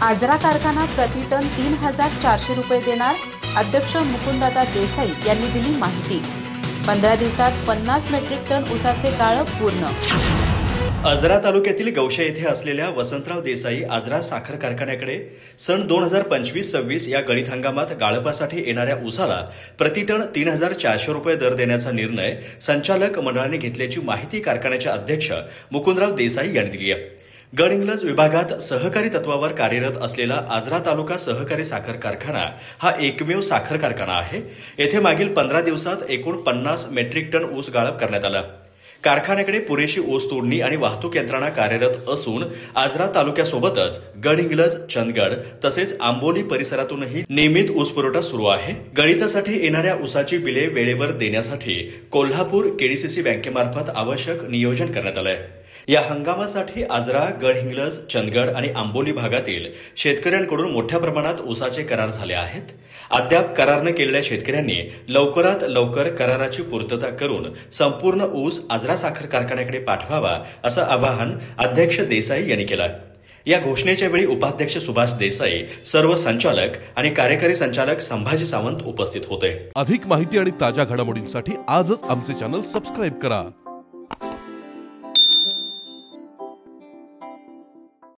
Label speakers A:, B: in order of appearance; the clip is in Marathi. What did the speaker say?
A: आजरा कारखाना प्रतिटन 3,400 रुपये देणार, अध्यक्ष मुकुंददादा देसाई यांनी दिली माहिती। 15 दिवसात 50 मेट्रिक टन ऊसाचे गाळप पूर्ण।
B: आजरा तालुक्यातील गौशा येथे असलेल्या वसंतराव देसाई आजरा साखर कारखान्याकडे सन 2025-26 या गळीत हंगामात गाळपासाठी येणाऱ्या ऊसाला प्रतिटन 3,400 रुपये दर देण्याचा निर्णय संचालक मंडळाने घेतल्याची माहिती कारखान्याचे अध्यक्ष मुकुंदराव देसाई यांनी दिली आहे। गडहिंग्लज विभागात सहकारी तत्वावर कार्यरत असलेला आजरा तालुका सहकारी साखर कारखाना हा एकमेव साखर कारखाना आहे। येथे मागील 15 दिवसात एकूण 50 मेट्रिक टन ऊस गाळप करण्यात आला। कारखान्याकडे पुरेशी ऊस तोडणी आणि वाहतूक यंत्रणा कार्यरत असून आजरा तालुक्यासोबतच गडहिंग्लज, चंदगड तसेच आंबोली परिसरातूनही नियमित ऊस पुरवठा सुरू आहे। गळीतासाठी येणाऱ्या ऊसाची बिले वेळेवर देण्यासाठी कोल्हापूर केडीसीसी बँकेमार्फत आवश्यक नियोजन करण्यात आलं आहे। या हंगामासाठी आजरा, गडहिंग्लज, चंदगड आणि आंबोली भागातील शेतकऱ्यांकडून मोठ्या प्रमाणात ऊसाचे करार झाले आहेत। अद्याप करार न केलेल्या शेतकऱ्यांनी लवकरात लवकर कराराची पूर्तता करून संपूर्ण ऊस आजरा साखर कारखान्याकडे पाठवावा असं आवाहन अध्यक्ष देसाई यांनी केलं। या घोषणेच्या वेळी उपाध्यक्ष सुभाष देसाई, सर्व संचालक आणि कार्यकारी संचालक संभाजी सावंत उपस्थित होते।
C: अधिक माहिती आणि ताज्या घडामोडींसाठी आजच आमचे चॅनल सबस्क्राइब करा।